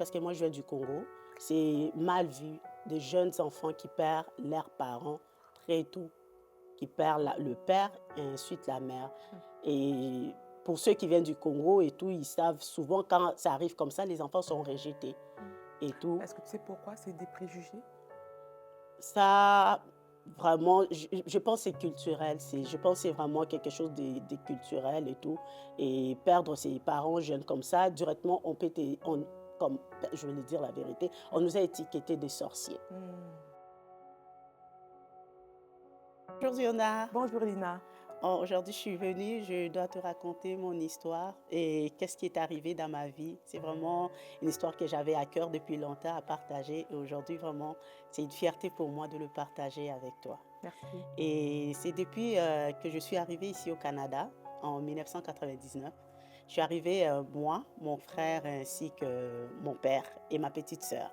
parce que moi, je viens du Congo, c'est mal vu des jeunes enfants qui perdent leurs parents très tôt, qui perdent le père et ensuite la mère. Mmh. Et pour ceux qui viennent du Congo et tout, ils savent souvent quand ça arrive comme ça, les enfants sont rejetés Mmh. et tout. Est-ce que tu sais pourquoi? C'est des préjugés? Ça, vraiment, je pense que c'est culturel. Je pense que c'est vraiment quelque chose de culturel et tout. Et perdre ses parents jeunes comme ça, directement, comme je vais le dire la vérité, on nous a étiquetés des sorciers. Mmh. Bonjour Ziona. Bonjour Lina. Aujourd'hui, je suis venue, je dois te raconter mon histoire et qu'est-ce qui est arrivé dans ma vie. C'est vraiment une histoire que j'avais à cœur depuis longtemps à partager et aujourd'hui, vraiment, c'est une fierté pour moi de le partager avec toi. Merci. Et c'est depuis que je suis arrivée ici au Canada en 1999. Je suis arrivée, moi, mon frère ainsi que mon père et ma petite sœur.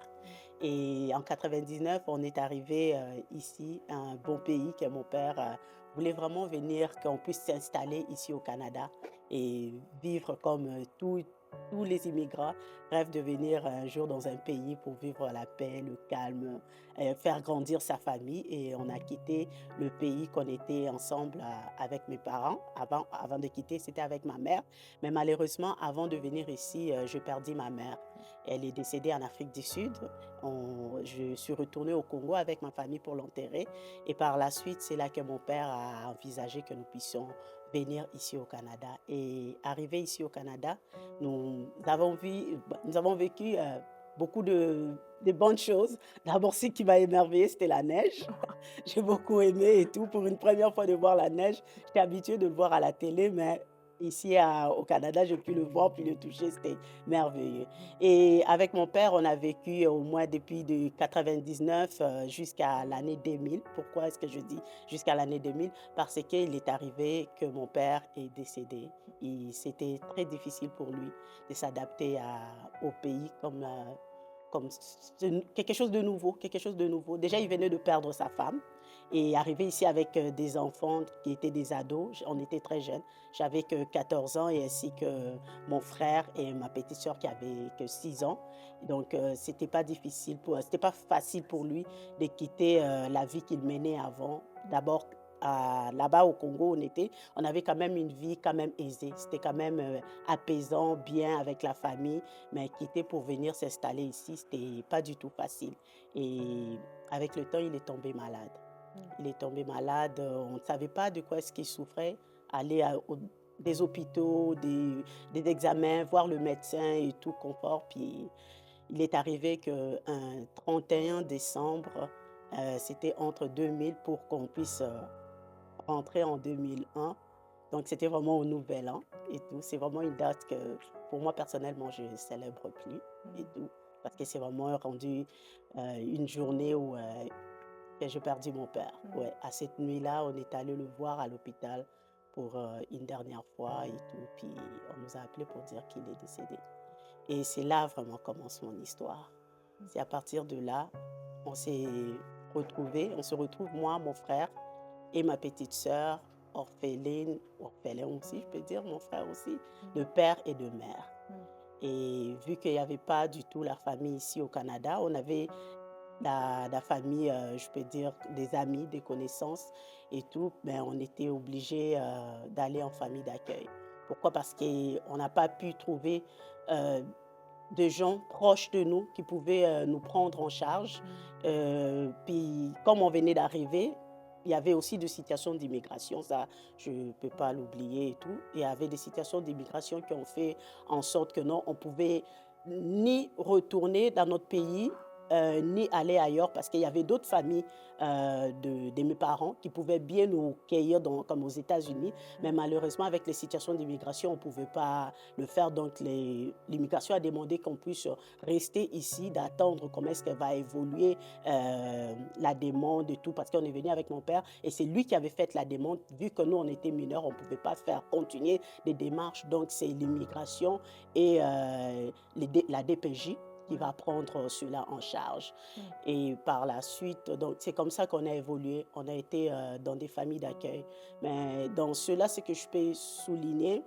Et en 99, on est arrivé ici, un bon pays que mon père voulait vraiment venir, qu'on puisse s'installer ici au Canada et vivre comme tous les immigrants rêvent de venir un jour dans un pays pour vivre la paix, le calme, faire grandir sa famille. Et on a quitté le pays qu'on était ensemble avec mes parents. Avant de quitter, c'était avec ma mère. Mais malheureusement, avant de venir ici, je perdis ma mère. Elle est décédée en Afrique du Sud. Je suis retournée au Congo avec ma famille pour l'enterrer. Et par la suite, c'est là que mon père a envisagé que nous puissions venir ici au Canada. Et arrivé ici au Canada, nous avons vécu beaucoup de bonnes choses. D'abord, ce qui m'a émerveillée, c'était la neige. J'ai beaucoup aimé et tout. Pour une première fois de voir la neige, j'étais habituée de le voir à la télé, mais ici au Canada, j'ai pu le voir puis le toucher, c'était merveilleux. Et avec mon père, on a vécu au moins depuis de 99 jusqu'à l'année 2000. Pourquoi est-ce que je dis jusqu'à l'année 2000? Parce qu'il est arrivé que mon père est décédé. C'était très difficile pour lui de s'adapter au pays comme quelque chose de nouveau, quelque chose de nouveau. Déjà, il venait de perdre sa femme et arrivé ici avec des enfants qui étaient des ados. On était très jeunes. J'avais que 14 ans et ainsi que mon frère et ma petite sœur qui avait que 6 ans. Donc, c'était pas facile pour lui de quitter la vie qu'il menait avant. D'abord, là-bas au Congo, on avait quand même une vie quand même aisée. C'était quand même apaisant, bien avec la famille. Mais quitter pour venir s'installer ici, c'était pas du tout facile. Et avec le temps, il est tombé malade. Mmh. Il est tombé malade, on ne savait pas de quoi est-ce qu'il souffrait. Aller des hôpitaux, des examens, voir le médecin et tout confort. Puis il est arrivé qu'un 31 décembre, c'était entre 2000 pour qu'on puisse rentrer en 2001. Donc c'était vraiment au Nouvel An et tout. C'est vraiment une date que pour moi personnellement, je ne célèbre plus et Mmh. tout. Parce que c'est vraiment rendu une journée où et j'ai perdu mon père. Mmh. Ouais, à cette nuit-là, on est allé le voir à l'hôpital pour une dernière fois et tout. Puis on nous a appelé pour dire qu'il est décédé. Et c'est là vraiment commence mon histoire. Mmh. C'est à partir de là, on s'est on se retrouve moi, mon frère et ma petite sœur, orphelin aussi, je peux dire, mon frère aussi, Mmh. de père et de mère. Mmh. Et vu qu'il n'y avait pas du tout la famille ici au Canada, on avait la famille, je peux dire des amis, des connaissances et tout, ben, on était obligés, d'aller en famille d'accueil. Pourquoi? Parce qu'on n'a pas pu trouver, heu, de gens proches de nous qui pouvaient, nous prendre en charge. Mmh. Puis comme on venait d'arriver, il y avait aussi des situations d'immigration, ça je ne peux pas l'oublier et tout. Il y avait des situations d'immigration qui ont fait en sorte que non, on pouvait ni retourner dans notre pays, ni aller ailleurs parce qu'il y avait d'autres familles, de mes parents qui pouvaient bien nous cueillir comme aux États-Unis. Mais Mmh. malheureusement, avec les situations d'immigration, on ne pouvait pas le faire. Donc l'immigration a demandé qu'on puisse rester ici, d'attendre comment est-ce qu'elle va évoluer, la demande et tout, parce qu'on est venu avec mon père et c'est lui qui avait fait la demande. Vu que nous, on était mineurs, on ne pouvait pas faire continuer les démarches. Donc c'est l'immigration et la DPJ qui Ouais. va prendre cela en charge. Mmh. Et par la suite, donc c'est comme ça qu'on a évolué. On a été dans des familles d'accueil. Mais dans cela, ce que je peux souligner,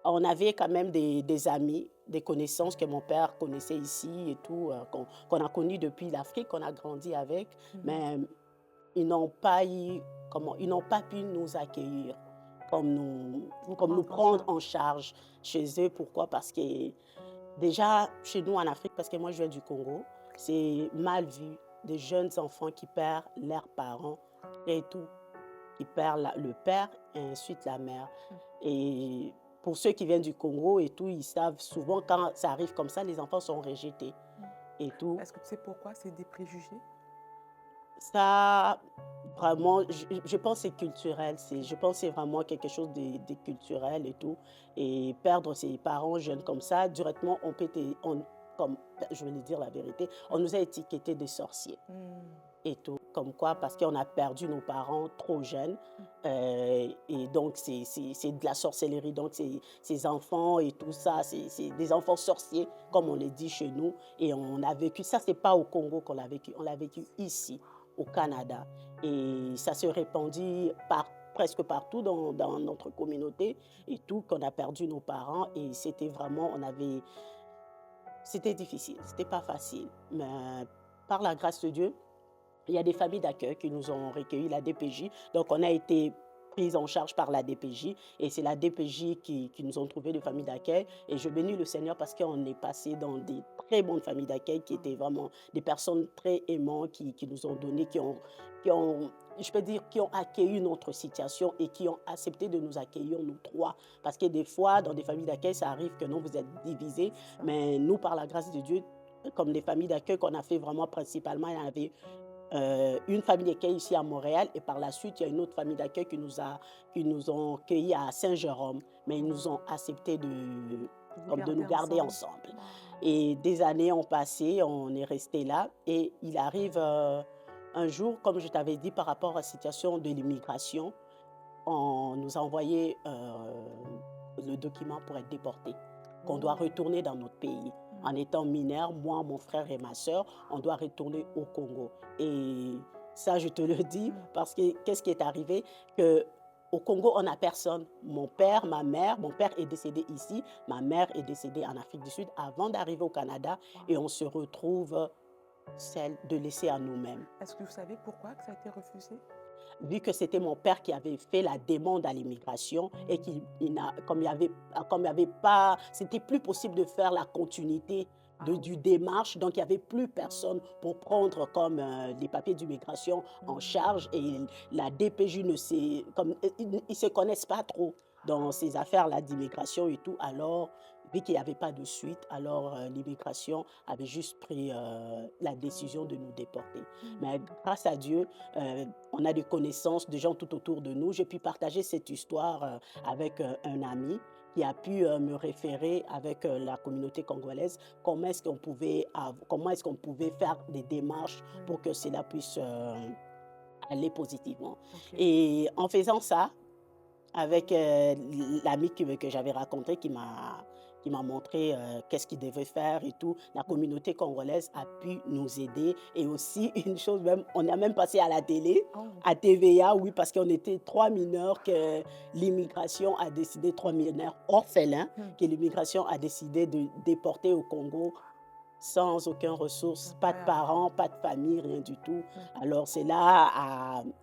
on avait quand même des amis, des connaissances que mon père connaissait ici et tout, qu'on a connus depuis l'Afrique, qu'on a grandi avec, Mhm. mais ils n'ont pas eu, comment, ils n'ont pas pu nous accueillir comme nous Prendre en prendre charge. en charge chez eux. Pourquoi? Parce que déjà, chez nous en Afrique, parce que moi je viens du Congo, c'est mal vu des jeunes enfants qui perdent leurs parents et tout, qui perdent le père et ensuite la mère. Mm. Et pour ceux qui viennent du Congo et tout, ils savent souvent quand ça arrive comme ça, les enfants sont rejetés Mm. et tout. Est-ce que tu sais pourquoi c'est des préjugés? Ça, vraiment, je pense que c'est culturel. Ok. Je pense que c'est vraiment quelque chose de culturel et tout. Et perdre ses parents jeunes comme ça, directement, comme je vais le dire la vérité, on nous a étiquetés de sorciers Mm. et tout. Comme quoi, parce qu'on a perdu nos parents trop jeunes. Mm. Et donc, c'est de la sorcellerie. Donc, ces enfants et tout ça, c'est des enfants sorciers, comme on les dit chez nous. Et on a vécu, ça, c'est pas au Congo qu'on l'a vécu, on l'a vécu ici, au Canada. Et ça se répandit presque partout dans notre communauté et tout, qu'on a perdu nos parents. Et c'était vraiment, c'était difficile, c'était pas facile. Mais par la grâce de Dieu, il y a des familles d'accueil qui nous ont recueillis, la DPJ. Donc, on a été pris en charge par la DPJ et c'est la DPJ qui nous ont trouvé de familles d'accueil. Et je bénis le Seigneur parce qu'on est passé dans des très bonnes familles d'accueil qui étaient vraiment des personnes très aimantes qui nous ont donné, je peux dire, qui ont accueilli notre situation et qui ont accepté de nous accueillir, nous trois. Parce que des fois, dans des familles d'accueil, ça arrive que non, vous êtes divisés. C'est ça. Mais nous, par la grâce de Dieu, comme des familles d'accueil qu'on a fait vraiment principalement, il y en avait une famille d'accueil ici à Montréal et par la suite, il y a une autre famille d'accueil qui nous ont accueillis à Saint-Jérôme, mais ils nous ont accepté De vous comme de nous garder garder ensemble. ensemble. Wow. Et des années ont passé, on est resté là et il arrive un jour, comme je t'avais dit par rapport à la situation de l'immigration, on nous a envoyé le document pour être déporté, qu'on doit Oh. retourner dans notre pays. Mm. En étant mineur, moi, mon frère et ma soeur, on doit retourner au Congo. Et ça, je te le dis Mm. parce que qu'est-ce qui est arrivé? Que au Congo, on n'a personne. Mon père, ma mère, mon père est décédé ici, ma mère est décédée en Afrique du Sud avant d'arriver au Canada Wow. et on se retrouve celle de laisser à nous-mêmes. Est-ce que vous savez pourquoi que ça a été refusé? Vu que c'était mon père qui avait fait la demande à l'immigration et comme il y avait pas, c'était plus possible de faire la continuité Ah du oui. démarche, donc il n'y avait plus personne pour prendre comme les papiers d'immigration en Mm. charge et la DPJ comme ils se connaissent pas trop dans ces affaires-là d'immigration et tout. Alors, vu qu'il n'y avait pas de suite, alors l'immigration avait juste pris la décision de nous déporter. Mm. Mais grâce à Dieu, on a des connaissances de gens tout autour de nous. J'ai pu partager cette histoire avec un ami qui a pu me référer avec la communauté congolaise, comment est-ce qu'on pouvait faire des démarches Oui. pour que cela puisse aller positivement. Ok. Et en faisant ça, avec l'ami que j'avais rencontré qui m'a montré qu'est-ce qu'il devait faire et tout. La Mm. communauté congolaise a pu nous aider. Et aussi, une chose même, on a même passé à la télé, Oh. à TVA, oui, parce qu'on était trois mineurs que l'immigration a décidé, trois mineurs orphelins, Mm. que l'immigration a décidé de déporter au Congo sans aucune ressource, pas de Incroyable. parents, pas de famille, rien du tout. Mm. Alors, cela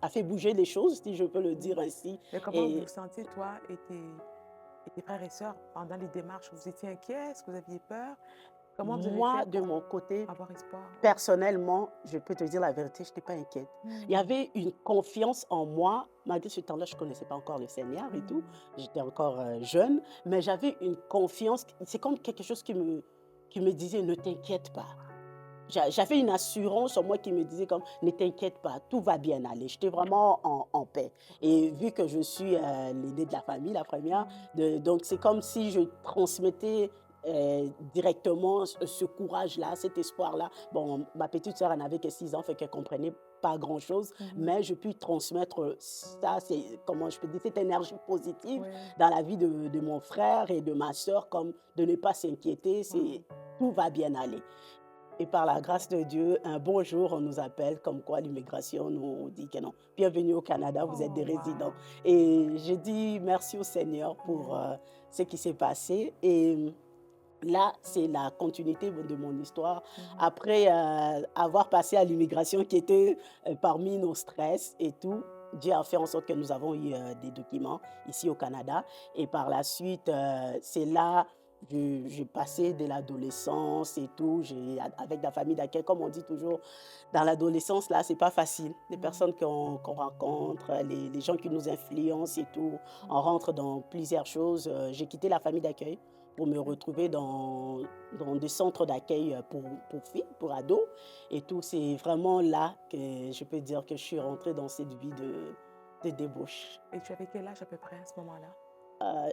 a fait bouger les choses, si je peux le Oui. dire ainsi. Mais comment vous Et vous sentiez, toi et tes frères et sœurs, pendant les démarches? Vous étiez inquiets? Est-ce que vous aviez peur? Comment vous avez moi, fait de pour mon côté, avoir espoir? Oui. personnellement, je peux te dire la vérité, je n'étais pas inquiète. Il y Mm. avait une confiance en moi, malgré ce temps-là, je ne connaissais pas encore le Seigneur et tout. Mm. J'étais encore jeune, mais j'avais une confiance. C'est comme quelque chose qui me disait, ne t'inquiète pas. J'avais une assurance en moi qui me disait comme, ne t'inquiète pas, tout va bien aller. J'étais vraiment en paix. Et vu que je suis l'aînée de la famille, la première, Mm. donc c'est comme si je transmettais directement ce courage-là, cet espoir-là. Bon, ma petite sœur en avait que 6 ans, fait qu'elle ne comprenait pas grand-chose, Mhm. mais je puis transmettre ça, c'est comment je peux dire, cette énergie positive Oui. dans la vie de mon frère et de ma sœur, comme de ne pas s'inquiéter, Wow. tout va bien aller. Et par la grâce de Dieu, un beau jour, on nous appelle comme quoi l'immigration nous dit que non, bienvenue au Canada, vous êtes des Oh, résidents. waouh! Et je dis merci au Seigneur pour Mmh. ce qui s'est passé. Et là, c'est la continuité de mon histoire. Mmh. Après avoir passé à l'immigration qui était parmi nos stress et tout, Dieu a fait en sorte que nous avons eu des documents ici au Canada. Et par la suite, c'est là j'ai passé de l'adolescence et tout. Avec la famille d'accueil, comme on dit toujours, dans l'adolescence, là, c'est pas facile. Les Mmh. personnes qu'on rencontre, les gens qui nous influencent et tout, Mmh. on rentre dans plusieurs choses. J'ai quitté la famille d'accueil pour me OK. retrouver dans des centres d'accueil pour filles, pour ados. Et tout, c'est vraiment là que je peux dire que je suis rentrée dans cette vie de débauche. Et tu avais quel âge à peu près à ce moment-là?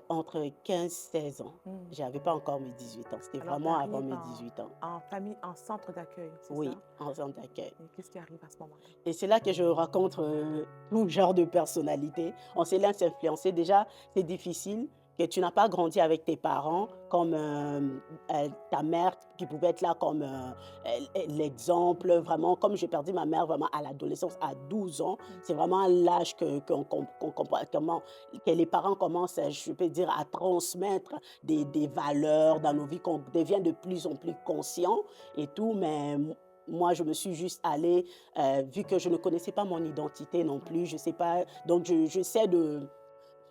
Entre 15 16 ans. Mmh. Je n'avais pas encore mes 18 ans. C'était Alors tu vraiment avant arrives mes 18 ans. en famille, en centre d'accueil, c'est Oui, ça? en centre d'accueil. Et qu'est-ce qui arrive à ce moment-là? Et c'est là que je rencontre tout genre de personnalités. On se laisse influencer. Déjà, c'est difficile que tu n'as pas grandi avec tes parents comme ta mère qui pouvait être là comme l'exemple. Vraiment, comme j'ai perdu ma mère vraiment à l'adolescence, à 12 ans, Mmh. c'est vraiment l'âge qu'on comprend comment, que les parents commencent, je peux dire, à transmettre des valeurs dans nos vies, qu'on devient de plus en plus conscient et tout. Mais moi, je me suis juste allée vu que je ne connaissais pas mon identité non plus, je sais pas, donc j'essaie de,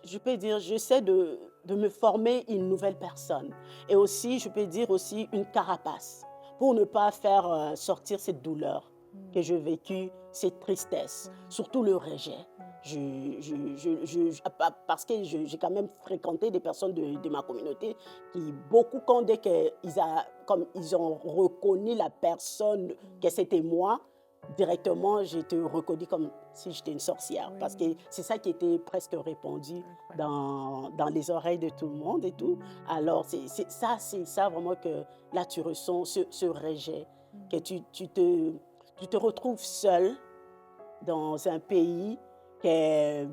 je peux dire, j'essaie de me former une nouvelle personne et aussi, je peux dire aussi une carapace pour ne pas faire sortir cette douleur Mmh. que j'ai vécue, cette tristesse, Ouais. surtout le rejet. Mmh. Parce que j'ai quand même fréquenté des personnes de ma communauté qui, beaucoup, quand dès comme ils ont reconnu la personne que Mmh. c'était moi, directement, j'ai été reconnue comme si j'étais une sorcière. Parce que Oui, c'est ça qui était presque répandu incroyable. dans les oreilles de tout le monde et tout. Mmh. Alors, c'est ça vraiment que là, tu ressens ce rejet, que Mmh. tu te retrouves seul dans un pays que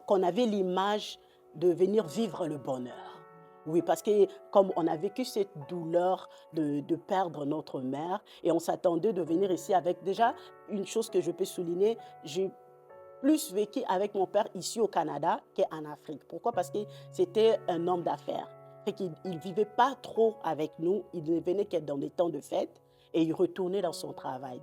qu'on avait l'image de venir vivre le bonheur. Oui, parce que comme on a vécu cette douleur de perdre notre mère et on s'attendait de venir ici avec déjà une chose que je peux souligner, j'ai plus vécu avec mon père ici au Canada qu'en Afrique. Pourquoi? Parce que c'était un homme d'affaires. Fait qu'il ne vivait pas trop avec nous, il ne venait que dans les temps de fête et il retournait dans son travail.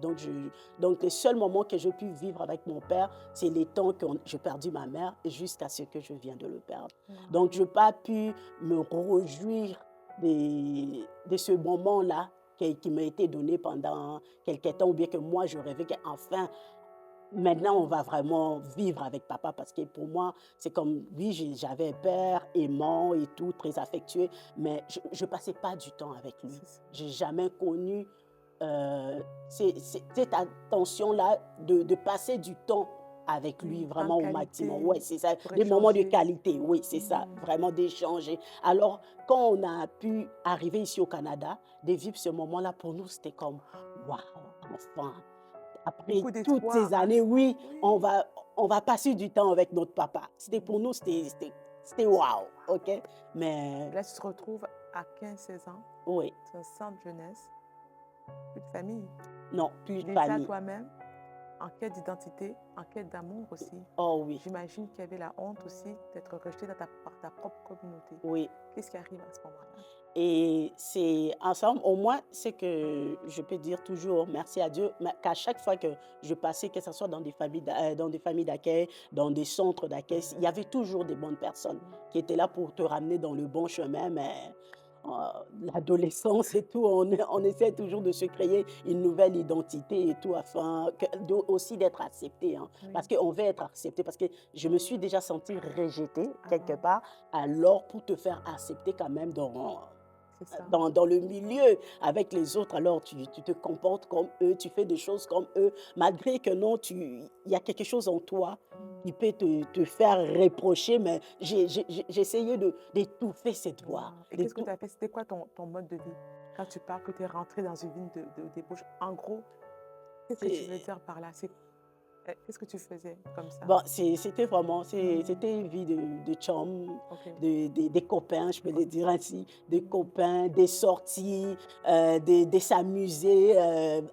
Donc les seuls moments que j'ai pu vivre avec mon père, c'est les temps que j'ai perdu ma mère jusqu'à ce que je viens de le perdre. Waouh! Donc je n'ai pas pu me réjouir de ce moment-là qui m'a été donné pendant quelques temps, ou bien que moi je rêvais qu'enfin maintenant, on va vraiment vivre avec papa parce que pour moi, c'est comme, oui, j'avais un père aimant et tout, très affectueux, mais je ne passais pas du temps avec lui. C'est ça. J'ai jamais connu euh, cette attention-là de passer du temps avec lui Oui, temps de vraiment au maximum. qualité Oui, c'est ça, pour des moments de échanger. qualité, oui, c'est ça, Mmh. vraiment d'échanger. Alors, quand on a pu arriver ici au Canada, de vivre ce moment-là, pour nous, c'était comme, waouh, enfin, après Beaucoup toutes d'espoir, ces hein? années, oui, on Oui. va on va passer du temps avec notre papa. C'était pour Mmh. nous, c'était waouh, OK? Mais Et là, tu te retrouves à 15 16 ans oui, dans un centre jeunesse, plus de famille. non, plus de Déjà famille. toi-même, en quête d'identité, en quête d'amour aussi. Oh oui, J'imagine qu'il y avait la honte aussi d'être rejeté par ta propre communauté. oui. Qu'est-ce qui arrive à ce moment-là? Et c'est ensemble, au moins, c'est que je peux dire toujours merci à Dieu, mais qu'à chaque fois que je passais, que ce soit dans des familles d'accueil, dans des centres d'accueil, il y avait toujours des bonnes personnes Mmh. qui étaient là pour te ramener dans le bon chemin, mais l'adolescence et tout, on essaie toujours de se créer une nouvelle identité et tout, afin aussi d'être accepté, hein, Oui. parce qu'on veut être accepté, parce que je me suis déjà sentie rejetée Ah quelque bon? part, alors pour te faire accepter quand même C'est ça. dans le milieu avec les autres, alors tu te comportes comme eux, tu fais des choses comme eux, malgré que non, il y a quelque chose en toi Mmh. qui peut te faire reprocher, mais j'ai essayé d'étouffer cette voix. Waouh! Et qu'est-ce que tu as fait? C'était quoi ton mode de vie? Quand tu parles que tu es rentré dans une ville de débauche, en gros, qu'est-ce que tu veux C'est dire par là? C'est Qu'est-ce que tu faisais comme ça? Bon, c'était vraiment, Mmh. c'était une vie de chum, OK. des copains, je peux OK. le dire ainsi, des Mmh. copains, des sorties, de s'amuser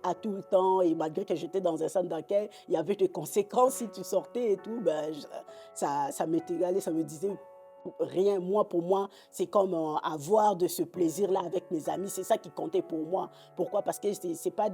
à tout le temps. Et malgré que j'étais dans un centre d'accueil, il y avait des conséquences si tu sortais et tout. Ben, ça m'était égalé, ça me disait rien. Moi, pour moi, c'est comme avoir de ce plaisir-là avec mes amis. C'est ça qui comptait pour moi. Pourquoi? Parce que c'est pas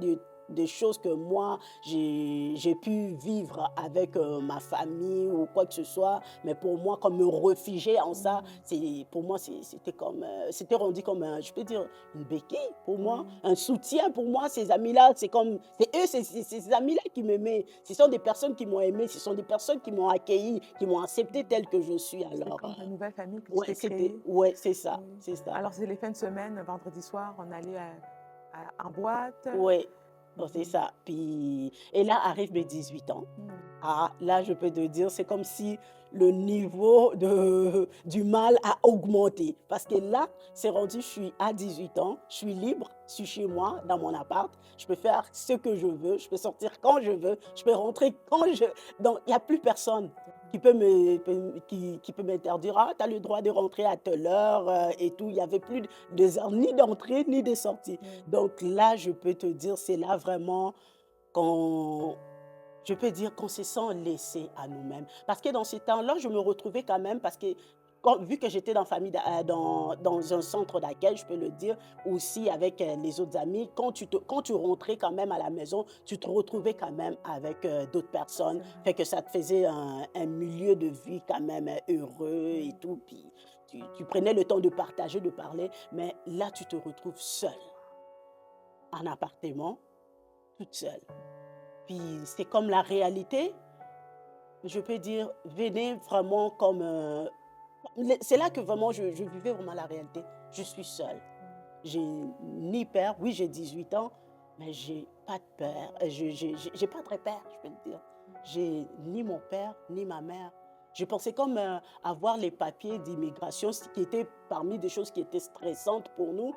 des choses que moi, j'ai pu vivre avec ma famille ou quoi que ce soit, mais pour moi, comme me réfugier en ça, Mmh. pour moi, c'était comme, c'était rendu comme, je peux dire, une béquille pour moi, Oui. un soutien pour moi. Ces amis-là, c'est comme, c'est eux, c'est ces amis-là qui m'aimaient. Ce sont des personnes qui m'ont aimé, ce sont des personnes qui m'ont accueilli, qui m'ont accepté telle que je suis. C'est Alors, comme ta nouvelle famille que tu ouais, t'es créée. ouais, c'est ça, Oui. c'est ça. Alors, c'est les fins de semaine, vendredi soir, on allait en boîte. Ouais, oh, c'est Mmh. ça. Puis, et là arrivent mes 18 ans. Mmh. Ah, là, je peux te dire, c'est comme si le niveau du mal a augmenté. Parce que là, c'est rendu, je suis à 18 ans, je suis libre, je suis chez moi, dans mon appart, je peux faire ce que je veux, je peux sortir quand je veux, je peux rentrer quand je... Donc, il n'y a plus personne qui peut m'interdire. Ah, tu as le droit de rentrer à telle heure et tout. Il n'y avait plus de heures ni d'entrée ni de sortie. Oui. Donc là, je peux te dire, c'est là vraiment qu'on je peux dire qu'on se sent laissé à nous-mêmes. Parce que dans ces temps-là, je me retrouvais quand même, parce que vu que j'étais dans un centre d'accueil, je peux le dire, aussi avec les autres amis, quand tu rentrais quand même à la maison, tu te retrouvais quand même avec d'autres personnes, C'est vrai. fait que ça te faisait un milieu de vie quand même heureux et Mmh. tout, puis tu prenais le temps de partager, de parler, mais là, tu te retrouves seule, en appartement, toute seule. Puis c'est comme la réalité, je peux dire, venait vraiment comme, c'est là que vraiment je vivais vraiment la réalité. Je suis seule. Mmh. J'ai ni père, oui, j'ai 18 ans, mais j'ai pas de père, j'ai pas de repère, je peux te dire. J'ai ni mon père, ni ma mère. Je pensais comme, avoir les papiers d'immigration, ce qui était parmi des choses qui étaient stressantes pour nous.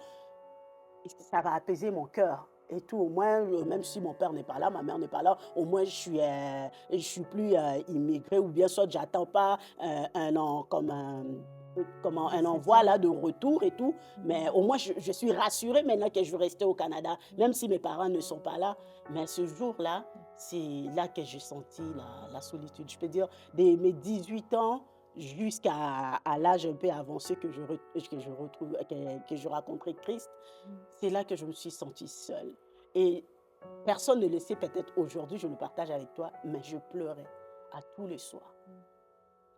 Et ça va apaiser mon cœur et tout. Au moins, même si mon père n'est pas là, ma mère n'est pas là, au moins je suis plus immigrée, ou bien soit j'attends pas comme comment, un envoi Décision. là de retour et tout. Mais au Mmh. moins, je suis rassurée maintenant que je veux rester au Canada, même si mes parents ne sont pas là. Mais ce jour-là, c'est là que j'ai senti la solitude. Je peux dire, dès mes 18 ans jusqu'à l'âge un peu avancé que je retrouve, que je rencontrais Christ, Mmh. c'est là que je me suis sentie seule. Et personne ne le sait, peut-être aujourd'hui, je le partage avec toi, mais je pleurais à tous les soirs Mmh.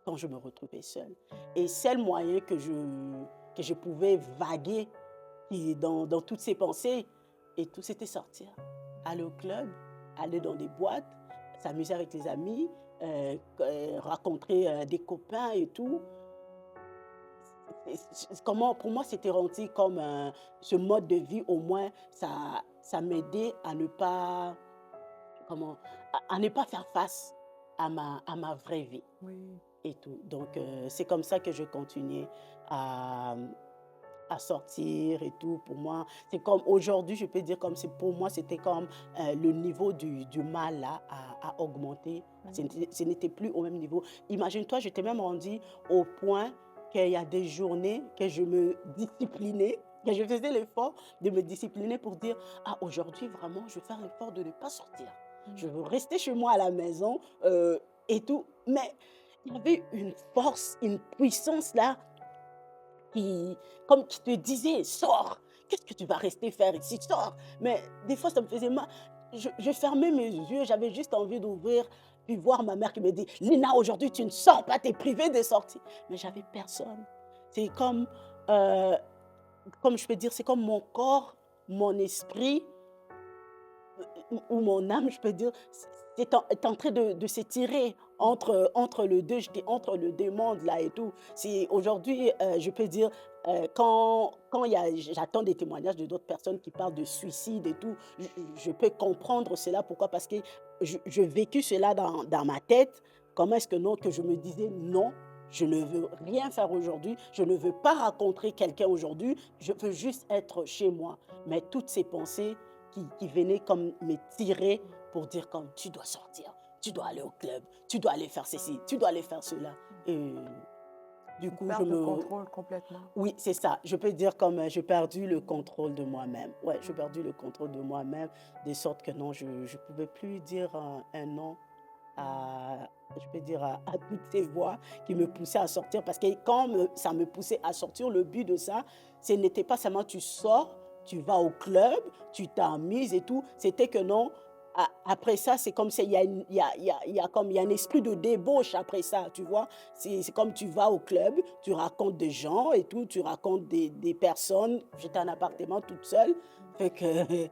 quand je me retrouvais seule. Et seul moyen que je pouvais vaguer dans toutes ces pensées, et tout, c'était sortir. Aller au club, aller dans des boîtes, s'amuser avec les amis, rencontrer des copains et tout. Comment, pour moi, c'était rendu comme ce mode de vie, au moins, ça m'aidait à ne pas, comment, à ne pas faire face à ma vraie vie Oui. et tout. Donc, c'est comme ça que je continuais à, à sortir et tout. Pour moi, c'est comme aujourd'hui, je peux dire comme c'est pour moi, c'était comme le niveau du mal là a augmenté. Mmh. Ce n'était plus au même niveau. Imagine-toi, j'étais même rendue au point qu'il y a des journées que je me disciplinais, que je faisais l'effort de me discipliner pour dire, ah, aujourd'hui, vraiment, je vais faire l'effort de ne pas sortir. Je Mmh. veux rester chez moi à la maison et tout. Mais il y avait une force, une puissance là qui, comme qui te disait: «Sors! Qu'est-ce que tu vas rester faire ici? Sors!» Mais des fois, ça me faisait mal. Je fermais mes yeux, j'avais juste envie d'ouvrir, puis voir ma mère qui me dit: «Lina, aujourd'hui, tu ne sors pas, tu es privée de sortir». Mais j'avais personne. C'est heu, comme je peux dire, c'est comme mon corps, mon esprit ou mon âme, je peux dire, est en train de s'étirer entre le deux. J'étais entre le deux mondes là et tout. C'est aujourd'hui, je peux dire, quand il y a j'attends des témoignages de d'autres personnes qui parlent de suicide et tout, je peux comprendre cela. Pourquoi? Parce que je vécu cela dans ma tête. Comment est-ce que non, que je me disais: «Non, je ne veux rien faire aujourd'hui, je ne veux pas rencontrer quelqu'un aujourd'hui, je veux juste être chez moi». Mais toutes ces pensées qui venaient comme me tirer pour dire comme: «Tu dois sortir, tu dois aller au club, tu dois aller faire ceci, tu dois aller faire cela. Et du Une coup, je perte de me contrôle complètement. oui, c'est ça. Je peux dire comme j'ai perdu le contrôle de moi-même. Ouais, j'ai perdu le contrôle de moi-même, de sorte que non, je ne pouvais plus dire un non à, je peux dire, à toutes ces voix qui me poussaient à sortir. Parce que quand ça me poussait à sortir, le but de ça, ce n'était pas seulement tu sors, tu vas au club, tu t'amuses et tout. C'était que non, après ça, c'est comme s'il y a, il y a un esprit de débauche après ça, tu vois. C'est comme tu vas au club, tu racontes des gens et tout, tu racontes des personnes. J'étais en appartement toute seule, fait que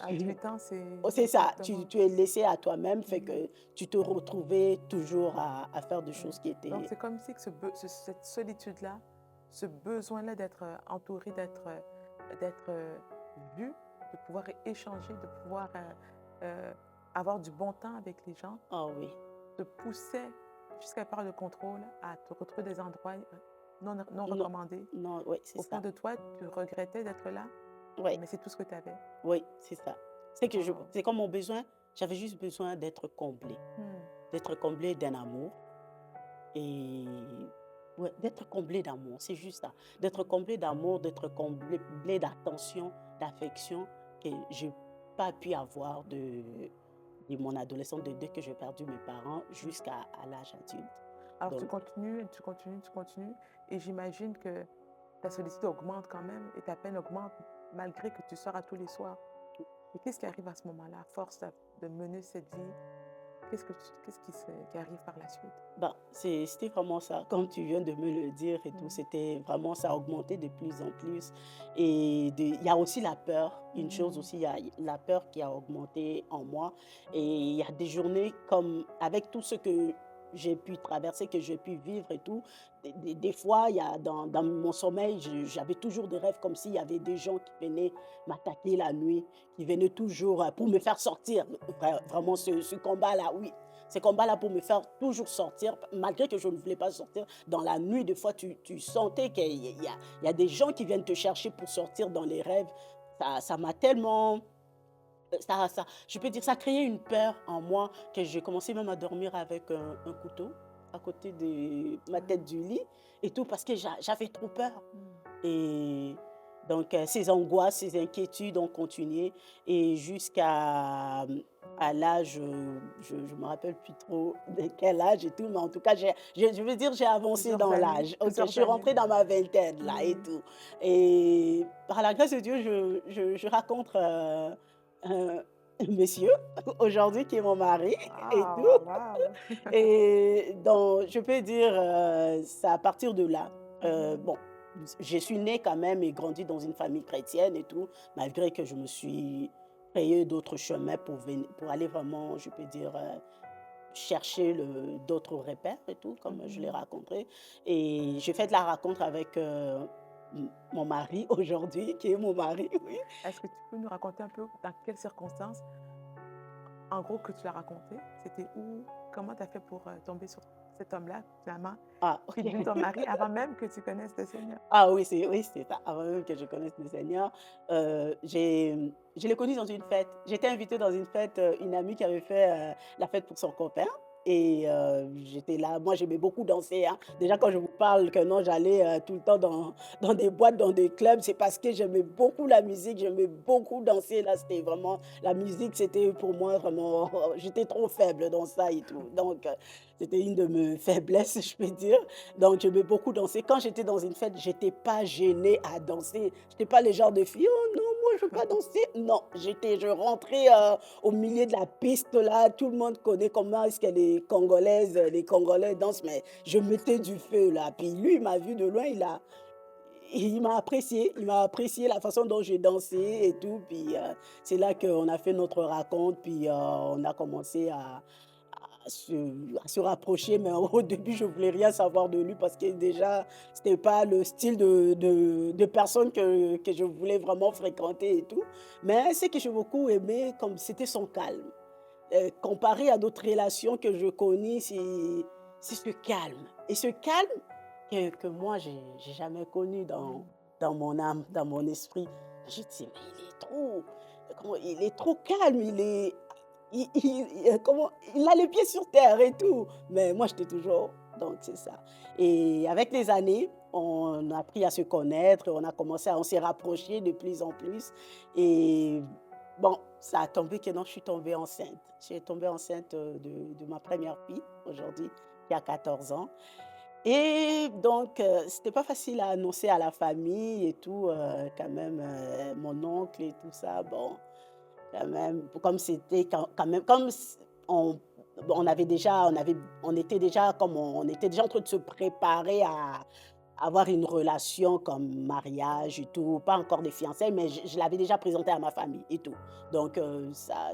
À 18 ans, c'est oh, c'est ça, exactement. tu es laissé à toi-même, fait Mhm. que tu te retrouvais toujours à faire des Ouais. choses qui Donc, étaient c'est comme si que cette solitude-là, ce besoin-là d'être entouré, d'être vu, de pouvoir échanger, de pouvoir euh, avoir du bon temps avec les gens, ah oui, te poussait jusqu'à perdre le contrôle, à te retrouver des endroits non non, recommandés. non, oui, c'est Au fond ça. de toi, tu regrettais d'être là, Oui, mais c'est tout ce que tu avais. oui, c'est ça. C'est que Wow. c'est comme mon besoin, j'avais juste besoin Hmm. d'être comblé d'un amour et ouais, d'être comblé d'amour, c'est juste ça. D'être comblé d'amour, d'être comblé d'attention, d'affection que j'ai pas pu avoir de mon adolescence, de dès que j'ai perdu mes parents jusqu'à l'âge adulte. Alors tu Donc, continues, tu continues, tu continues, et j'imagine que ta solitude augmente quand même et ta peine augmente malgré que tu sors à tous les soirs. Et qu'est-ce qui arrive à ce moment-là, à force de mener cette vie? Qu'est-ce qui arrive par la suite? bah, c'était vraiment ça, comme tu viens de me le dire et tout, Mhm. c'était vraiment ça a augmenté de plus en plus. Et il y a aussi la peur, une chose Mhm. aussi, il y a la peur qui a augmenté en moi. Et il y a des journées comme, avec tout ce que j'ai pu traverser, que j'ai pu vivre et tout, des fois, il y a dans mon sommeil, j'avais toujours des rêves comme s'il y avait des gens qui venaient m'attaquer la nuit, qui venaient toujours pour me faire sortir. Vraiment, ce combat-là, oui. Ces combats-là pour me faire toujours sortir, malgré que je ne voulais pas sortir. Dans la nuit, des fois, tu sentais qu'il y a des gens qui viennent te chercher pour sortir dans les rêves. Ça m'a tellement... je peux dire, ça a créé une peur en moi que j'ai commencé même à dormir avec un couteau à côté de ma tête Ah. du lit et tout parce que j'avais trop peur. Mhm. Et donc, ces angoisses, ces inquiétudes ont continué et jusqu'à à l'âge, je ne me rappelle plus trop de quel âge et tout, mais en tout cas, je veux dire, j'ai avancé Plusieurs dans années, l'âge. Ok, je plusieurs suis années. rentrée dans ma vingtaine là et Mhm. tout. Et par la grâce de Dieu, je rencontre un monsieur aujourd'hui qui est mon mari et tout. Waouh, waouh. Et donc, je peux dire, c'est à partir de là. Mhm. Bon, je suis née quand même et grandi dans une famille chrétienne et tout, malgré que je me suis créé d'autres chemins pour aller vraiment, je peux dire, chercher d'autres repères et tout, comme je l'ai Mhm. raconté. Et j'ai fait de la rencontre avec mon mari aujourd'hui, qui est mon mari, oui. Est-ce que tu peux nous raconter un peu dans quelles circonstances, en gros, que tu l'as raconté? C'était où? Comment tu as fait pour tomber sur cet homme-là, finalement, Ah, qui est ok. devenu ton mari avant même que tu connaisses le Seigneur? Ah oui, c'est ça. Avant même que je connaisse le Seigneur, je l'ai connu dans une fête. J'étais invitée dans une fête, une amie qui avait fait, la fête pour son copain et j'étais là. Moi, j'aimais beaucoup danser, hein. Déjà, quand je vous parle que non, j'allais, tout le temps dans des boîtes, dans des clubs, c'est parce que j'aimais beaucoup la musique, j'aimais beaucoup danser. Là, c'était vraiment la musique, c'était pour moi vraiment j'étais trop faible dans ça et tout. Donc c'était une de mes faiblesses, je peux dire. Donc, j'aimais beaucoup danser. Quand j'étais dans une fête, j'étais pas gênée à danser. J'étais pas le genre de fille: «Oh non, moi je veux pas danser». Non, je rentrais, au milieu de la piste là, tout le monde connaît comment est-ce que les Congolais dansent, mais je mettais du feu là. Puis lui, il m'a vu de loin, il m'a apprécié la façon dont j'ai dansé et tout. Puis, c'est là qu'on a fait notre rencontre, puis, on a commencé à se rapprocher, mais au début, je voulais rien savoir de lui parce que déjà, c'était pas le style de personne que je voulais vraiment fréquenter et tout. Mais ce que j'ai beaucoup aimé, comme c'était son calme. Comparé à d'autres relations que je connais, c'est ce calme. Et ce calme que moi, j'ai jamais connu Mm. dans mon âme, dans mon esprit. Je dis, mais il est trop calme, comment, il a les pieds sur terre et tout. Mais moi, j'étais toujours, donc c'est ça. Et avec les années, on a appris à se connaître, on s'est rapprochés de plus en plus. Et bon, ça a tombé que non, je suis tombée enceinte. Je suis tombée enceinte de ma première fille aujourd'hui, qui a 14 ans. Et donc, c'était pas facile à annoncer à la famille et tout, quand même, mon oncle et tout ça, bon, quand même, comme c'était quand même comme s on bon, on était déjà comme on était déjà en train de se préparer à avoir une relation comme mariage et tout, pas encore de fiançailles, mais je l'avais déjà présenté à ma famille et tout. Donc, ça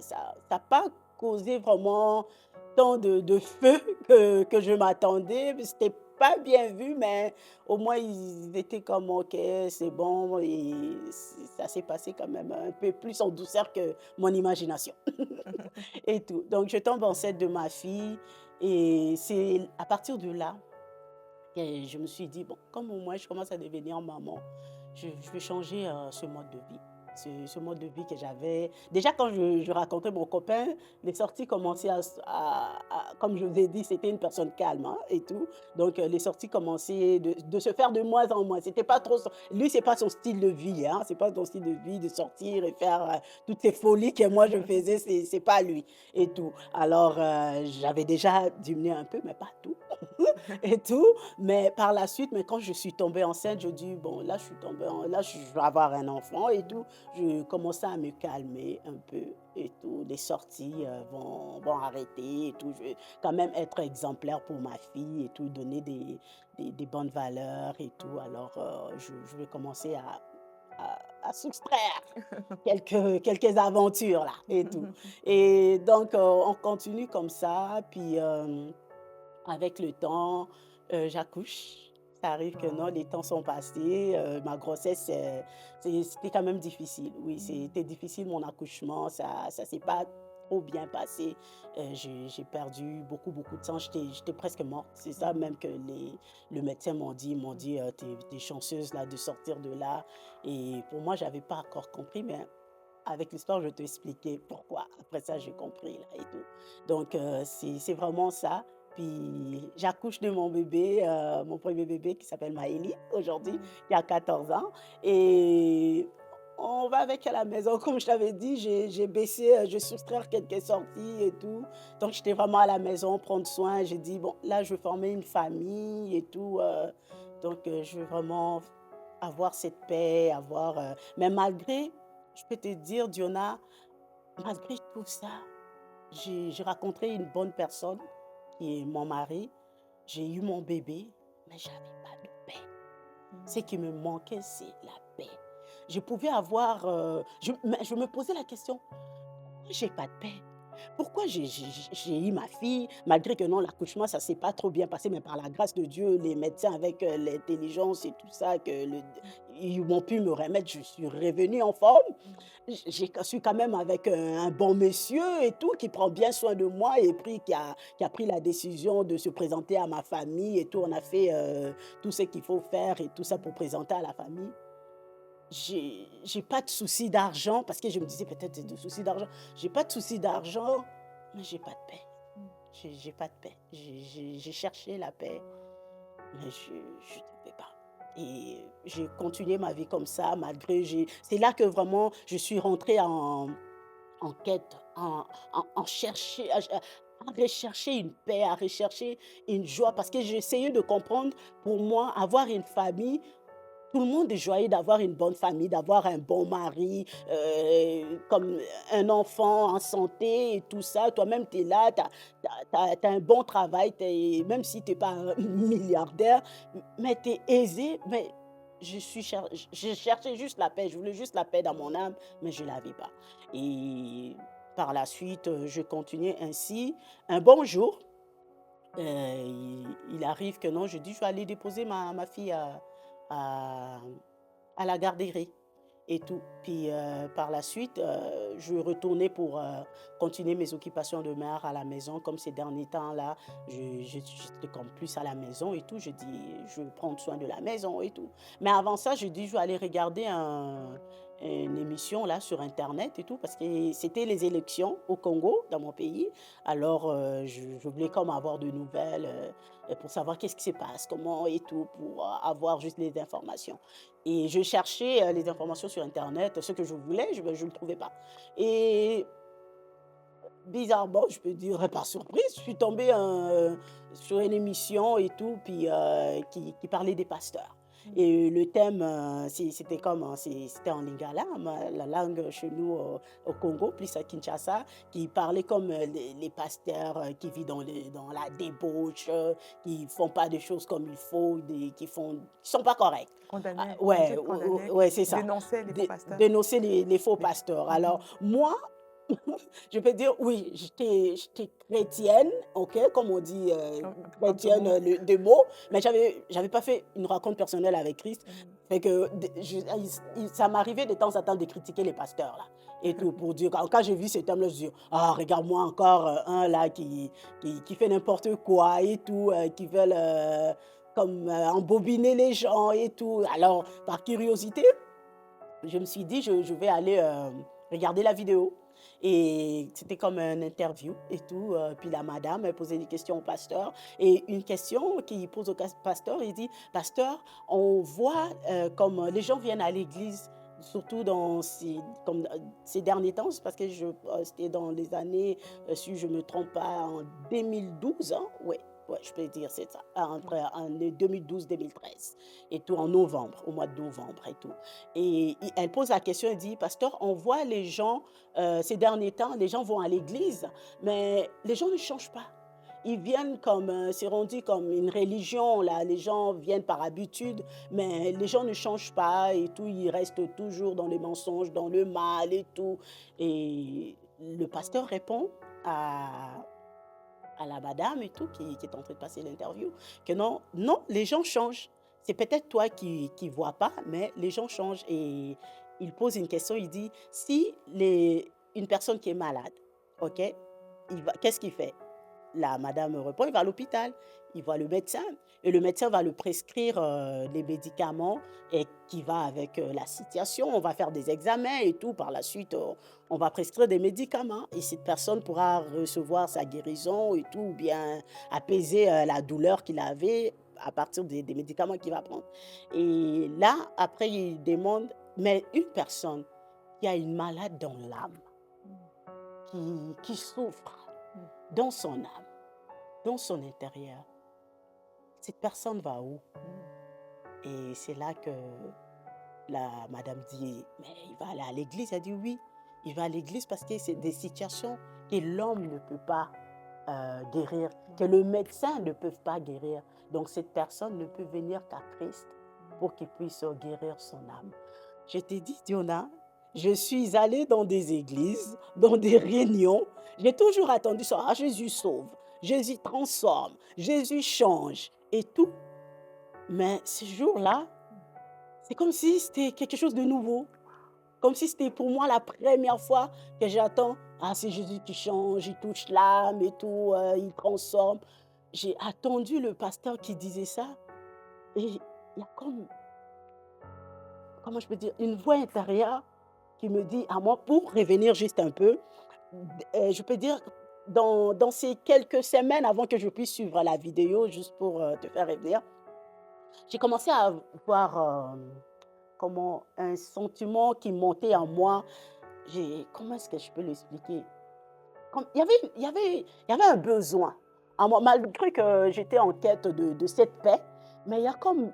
a pas causé vraiment tant de feu que je m'attendais. C'était pas bien vu, mais au moins ils étaient comme: «OK, c'est bon» et ça s'est passé quand même un peu plus en douceur que mon imagination et tout. Donc je tombe enceinte de ma fille et c'est à partir de là et je me suis dit: «Bon, comme au moins je commence à devenir maman, je vais changer, ce mode de vie». Ce mode de vie que j'avais déjà quand je rencontrais mon copain, les sorties commençaient comme je vous ai dit, c'était une personne calme, hein, et tout. Donc les sorties commençaient de se faire de moins en moins. C'était pas trop son lui, c'est pas son style de vie, hein, c'est pas son style de vie de sortir et faire, toutes ces folies que moi je faisais, c'est pas lui et tout. Alors, j'avais déjà diminué un peu, mais pas tout et tout. Mais par la suite, mais quand je suis tombée enceinte, je dis: «Bon, là, je suis tombée en là, je vais avoir un enfant et tout». Je commençais à me calmer un peu et tout. Les sorties, vont arrêter et tout. Je vais quand même être exemplaire pour ma fille et tout, donner des bonnes valeurs et tout. Alors, je vais commencer à soustraire quelques aventures là et tout. Et donc, on continue comme ça, puis, avec le temps, j'accouche. Ça arrive que non, les temps sont passés, ma grossesse, c'était quand même difficile. Oui, c'était difficile mon accouchement, ça s'est pas trop bien passé. J'ai perdu beaucoup, beaucoup de sang, j'étais presque morte. C'est ça même que les le médecin m'ont dit: «Tu es chanceuse là de sortir de là» et pour moi, j'avais pas encore compris, mais avec l'histoire, je vais t'expliquer pourquoi. Après ça, j'ai compris là et tout. Donc, c'est vraiment ça. Puis j'accouche de mon bébé, mon premier bébé qui s'appelle Maëlie aujourd'hui, qui a 14 ans et on va avec à la maison. Comme je t'avais dit, j'ai baissé, je vais soustraire quelques sorties et tout. Donc j'étais vraiment à la maison, prendre soin. J'ai dit: «Bon, là, je veux former une famille et tout», donc je veux vraiment avoir cette paix, avoir, mais malgré je peux te dire, Diona, malgré tout ça, j'ai rencontré une bonne personne qui est mon mari. J'ai eu mon bébé, mais j'avais pas de paix. Ce qui me manquait, c'est la paix. Je pouvais avoir, mais je me posais la question, pourquoi j'ai pas de paix? Pourquoi j'ai eu ma fille, malgré que non, l'accouchement, ça s'est pas trop bien passé, mais par la grâce de Dieu, les médecins avec l'intelligence et tout ça, ils m'ont pu me remettre, je suis revenue en forme. J'ai suis quand même avec un bon monsieur et tout, qui prend bien soin de moi et puis qui a pris la décision de se présenter à ma famille et tout. On a fait tout ce qu'il faut faire et tout ça pour présenter à la famille. J'ai pas de souci d'argent parce que je me disais peut-être c'est de soucis d'argent. J'ai pas de souci d'argent, mais j'ai pas de paix. J'ai pas de paix. J'ai cherché la paix, mais je trouvais pas. Et j'ai continué ma vie comme ça malgré c'est là que vraiment je suis rentrée en quête, en chercher, à rechercher une paix, à rechercher une joie parce que j'ai essayé de comprendre, pour moi, avoir une famille, tout le monde est joyeux d'avoir une bonne famille, d'avoir un bon mari, comme un enfant en santé et tout ça. Toi-même, tu es là, tu as un bon travail, même si tu es pas un milliardaire, mais tu es aisé. Mais je cherchais juste la paix, je voulais juste la paix dans mon âme, mais je ne l'avais pas. Et par la suite, je continuais ainsi. Un bon jour, il arrive que non, je dis: «Je vais aller déposer ma fille à à la garderie» et tout. Puis, par la suite, je retournais pour, continuer mes occupations de mère à la maison. Comme ces derniers temps-là, j'étais comme plus à la maison et tout. Je dis: «Je vais prendre soin de la maison et tout». Mais avant ça, je dis: «Je vais aller regarder une émission là sur internet et tout parce que c'était les élections au Congo, dans mon pays. Alors, je voulais comme avoir de nouvelles, pour savoir qu'est-ce qui se passe, comment et tout, pour, avoir juste les informations et je cherchais, les informations sur internet, ce que je voulais, je le trouvais pas et bizarrement, je peux dire par surprise, je suis tombée, sur une émission et tout, puis, qui parlait des pasteurs Mmh. et le thème, c'était comme, c'était en lingala, la langue chez nous au Congo, plus à Kinshasa, qui parlait comme, les pasteurs, qui vivent dans la débauche, qui font pas des choses comme il faut, qui sont pas corrects. Ah Condamnait, comme ouais, si condamnait, ouais, c'est ça. dénonçait les faux pasteurs. Dénoncer les faux Oui. pasteurs. Mmh Alors mh. moi, je peux dire oui, j'étais chrétienne, OK, comme on dit, Comme tout le chrétienne, monde. de mots, mais j'avais pas fait une rencontre personnelle avec Christ. Mmh. Fait que d je il ça m'arrivait de temps en temps de critiquer les pasteurs là et tout pour dire quand j'ai vu cet homme-là, je dis: «Ah regarde-moi encore, un là qui fait n'importe quoi et tout, qui veulent, comme, embobiner les gens et tout». Alors par curiosité, je me suis dit: «Je vais aller, regarder la vidéo» et c'était comme un interview et tout, puis la madame, elle posait des questions au pasteur et une question qu'il pose au pasteur, il dit: «Pasteur, on voit, comme, les gens viennent à l'église, surtout dans ces derniers temps». C'est parce que c'était dans les années, si je me trompe pas, en 2012, hein? Ouais, ouais, je peux dire c'est ça, entre Mmh. en 2012-2013 et tout, en novembre, au mois de novembre et tout. Et elle pose la question, elle dit: «Pasteur, on voit les gens, ces derniers temps, les gens vont à l'église, mais les gens ne changent pas. Ils viennent comme, c'est rendu comme une religion là, les gens viennent par habitude, mais les gens ne changent pas et tout, ils restent toujours dans les mensonges, dans le mal et tout». Et le pasteur répond à à la madame et tout, qui est en train de passer l'interview, que non, non, les gens changent. C'est peut-être toi qui vois pas, mais les gens changent. Et il pose une question, il dit, si une personne qui est malade, ok, qu'est-ce qu'il fait? La madame répond, il va à l'hôpital, il voit le médecin et le médecin va lui prescrire les médicaments et qui va avec la situation. On va faire des examens et tout. Par la suite, on va prescrire des médicaments et cette personne pourra recevoir sa guérison et tout, ou bien apaiser la douleur qu'il avait à partir des médicaments qu'il va prendre. Et là, après, il demande, mais une personne qui a une malade dans l'âme, Mmh. qui souffre Mmh. dans son âme, dans son intérieur, cette personne va où? Mmh. Et c'est là que la madame dit: «Mais il va aller à l'église?» Elle dit: «Oui, il va à l'église parce que c'est des situations que l'homme ne peut pas, guérir, que Mmh. le médecin ne peut pas guérir. Donc cette personne ne peut venir qu'à Christ pour qu'il puisse, guérir son âme». Je t'ai dit, Diona, je suis allée dans des églises, dans des réunions, j'ai toujours attendu ça: «Ah, Jésus sauve, Jésus transforme, Jésus change» et tout. Mais ce jour-là, c'est comme si c'était quelque chose de nouveau, comme si c'était pour moi la première fois que j'attends: «Ah, c'est Jésus qui change, il touche l'âme et tout, il transforme». J'ai attendu le pasteur qui disait ça et il y a comme, comment je peux dire? Une voix intérieure qui me dit à moi, pour revenir juste un peu, je peux dire dans ces quelques semaines avant que je puisse suivre la vidéo, juste pour, te faire revenir, j'ai commencé à avoir, comment un sentiment qui montait en moi. Comment est-ce que je peux l'expliquer? Comme il y avait un besoin en moi, malgré que j'étais en quête de cette paix, mais il y a comme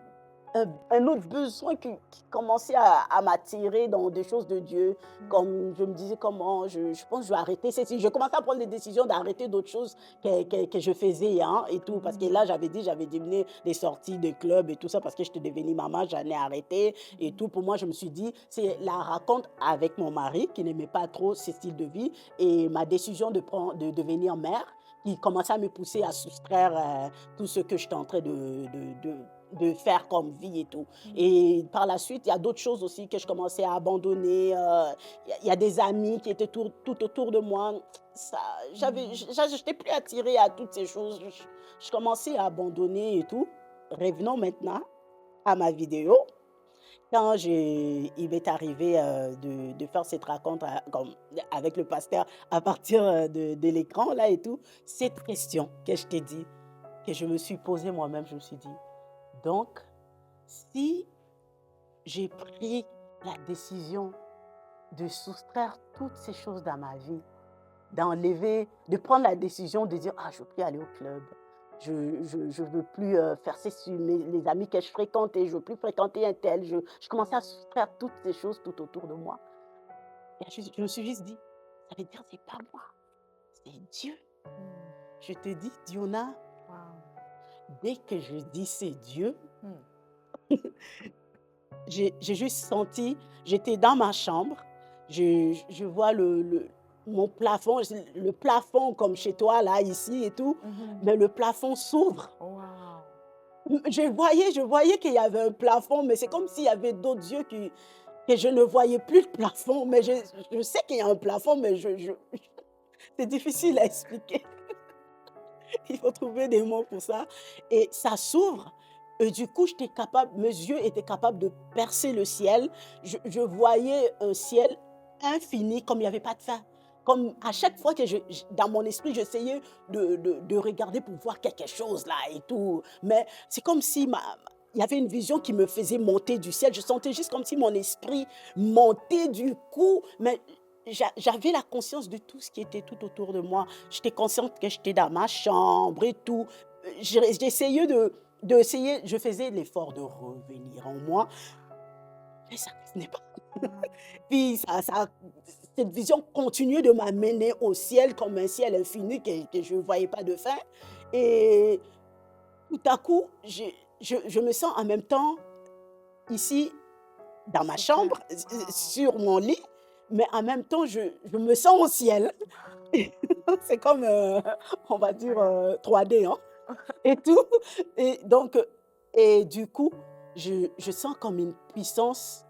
un autre besoin qui commençait à m'attirer dans des choses de Dieu. Mmh. Comme je me disais: «Comment je pense que je vais arrêter ceci». Je commençais à prendre des décisions d'arrêter d'autres choses que je faisais, hein, et tout. Parce que Mmh. là, j'avais dit, j'avais diminué les sorties de club et tout ça parce que j'étais devenue maman, j'en ai arrêté et Mmh. tout. Pour moi, je me suis dit, c'est la rencontre avec mon mari qui n'aimait pas trop ce style de vie et ma décision de devenir mère qui commençait à me pousser à soustraire, tout ce que j'étais en train de faire comme vie et tout. Mmh. Et par la suite, il y a d'autres choses aussi que je commençais à abandonner. Il y a des amis qui étaient tout autour de moi. Ça, Mmh. je n'étais plus attirée à toutes ces choses. Je commençais à abandonner et tout. Revenons maintenant à ma vidéo. Quand il m'est arrivé, de faire cette rencontre avec le pasteur à partir, de l'écran là et tout, cette question que je t'ai dit, que je me suis posée moi-même, je me suis dit: «Donc, si j'ai pris la décision de soustraire toutes ces choses dans ma vie, de prendre la décision de dire: "Ah, je veux plus aller au club. Je veux plus, faire ces les amis que je fréquentais, je veux plus fréquenter un tel." Je commençais à soustraire toutes ces choses tout autour de moi et je me suis juste dit: «Ça veut dire c'est pas moi, c'est Dieu». Mmh. Je te dis, Diona, Waouh. dès que je dis: «C'est Dieu», Mmh. j'ai juste senti j'étais dans ma chambre, je vois mon plafond, le plafond comme chez toi là, ici et tout, Mmh. mais le plafond s'ouvre. Waouh. Je voyais qu'il y avait un plafond, mais c'est comme s'il y avait d'autres yeux que je ne voyais plus le plafond, mais je sais qu'il y a un plafond, mais c'est difficile à expliquer. Il faut trouver des mots pour ça et ça s'ouvre et du coup, mes yeux étaient capables de percer le ciel. Je voyais un ciel infini comme il y avait pas de fin. Comme à chaque fois que dans mon esprit, j'essayais de regarder pour voir quelque chose là et tout, mais c'est comme si il y avait une vision qui me faisait monter du ciel. Je sentais juste comme si mon esprit montait du coup, mais j'avais la conscience de tout ce qui était tout autour de moi. J'étais consciente que j'étais dans ma chambre et tout. J'essayais je faisais l'effort de revenir en moi, mais ça ne venait pas. Mmh. Puis cette vision continuait de m'amener au ciel comme un ciel infini que je ne voyais pas de fin. Et tout à coup, je me sens en même temps ici dans ma Sur terre. chambre, Waouh. sur mon lit, mais en même temps, je me sens au ciel. C'est comme, on va dire, Incroyable. 3D, hein, et tout et donc et du coup, je sens comme une puissance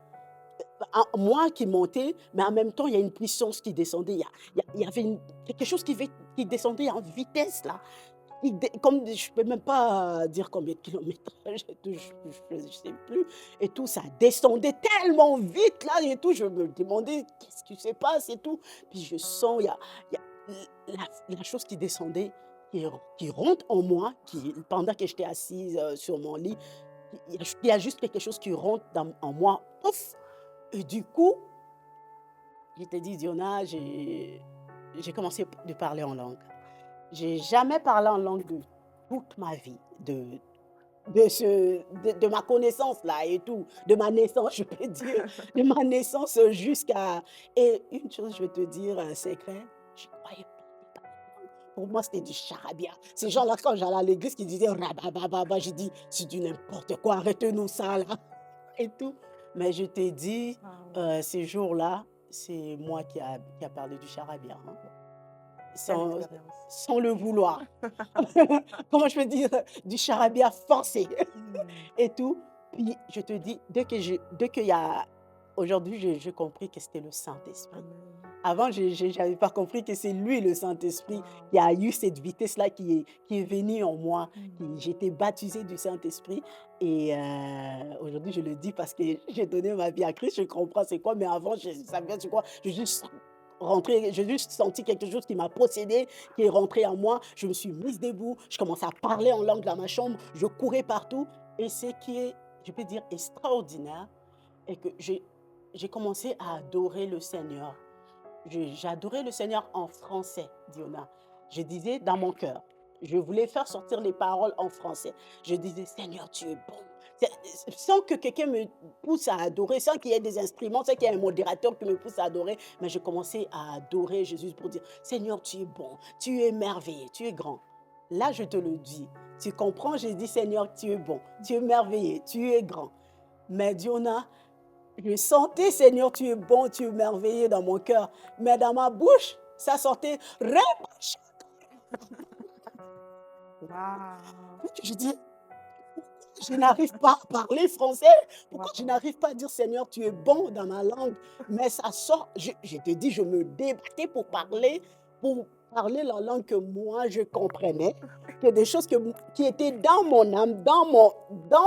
en moi qui montait, mais en même temps, il y a une puissance qui descendait. Il y avait quelque chose qui descendait en vitesse là, comme je peux même pas dire combien de kilomètres, je sais plus et tout, ça descendait tellement vite là et tout, je me demandais: «Qu'est-ce qui se passe?» et tout. Puis je sens, il y a la chose qui descendait, qui rentre en moi, pendant que j'étais assise, sur mon lit, il y a juste quelque chose qui rentre en moi, pouf! Et du coup, je te dis, Diona, j'ai commencé de parler en langue. J'ai jamais parlé en langue de toute ma vie, de ma connaissance là et tout, de ma naissance, je peux dire, de ma naissance jusqu'à et une chose, je vais te dire un secret, je croyais pas parler en langue. Pour moi, c'était du charabia. Ces gens-là, quand j'allais à l'église, qui disaient rabababa, j'ai dit: «C'est du n'importe quoi, arrêtez-nous ça là» et tout. Mais je t'ai dit, Waouh. ces jours-là, c'est moi qui a parlé du charabia, hein, Quelle sans expérience. sans le vouloir. Comment je peux dire? Du charabia forcé Mmh. et tout. Puis je te dis, dès qu'il y a aujourd'hui, j'ai compris que c'était le Saint-Esprit. Amen. Avant, j'avais pas compris que c'est lui, le Saint-Esprit, Waouh. qui a eu cette vitesse-là qui est venue en moi, Mmh. j'ai été baptisée du Saint-Esprit et aujourd'hui, je le dis parce que j'ai donné ma vie à Christ, je comprends c'est quoi, mais avant, je savais c'est quoi. J'ai juste senti quelque chose qui m'a possédée, qui est rentré en moi. Je me suis mise debout, je commençais à parler en langue dans ma chambre, je courais partout et ce qui est, je peux dire, extraordinaire est que j'ai commencé à adorer le Seigneur. J'adorais le Seigneur en français, Diona. Je disais dans mon cœur, je voulais faire sortir les paroles en français. Je disais: «Seigneur, tu es bon». Sans que quelqu'un me pousse à adorer, sans qu'il y ait des instruments, sans qu'il y ait un modérateur qui me pousse à adorer, mais je commençais à adorer Jésus pour dire: «Seigneur, tu es bon, tu es merveilleux, tu es grand». Là, je te le dis. Tu comprends? J'ai dit: «Seigneur, tu es bon, tu es merveilleux, tu es grand». Mais Diona, je sentais, Seigneur, tu es bon, tu es merveilleux dans mon cœur. Mais dans ma bouche, ça sortait Rebacha. Waouh! Je dis, je n'arrive pas à parler français. Pourquoi je Waouh! n'arrive pas à dire, Seigneur, tu es bon dans ma langue? Mais ça sort. Je te dis, je me débattais pour Mmh. parler, pour parler la langue que moi je comprenais, que des choses qui étaient dans mon âme, dans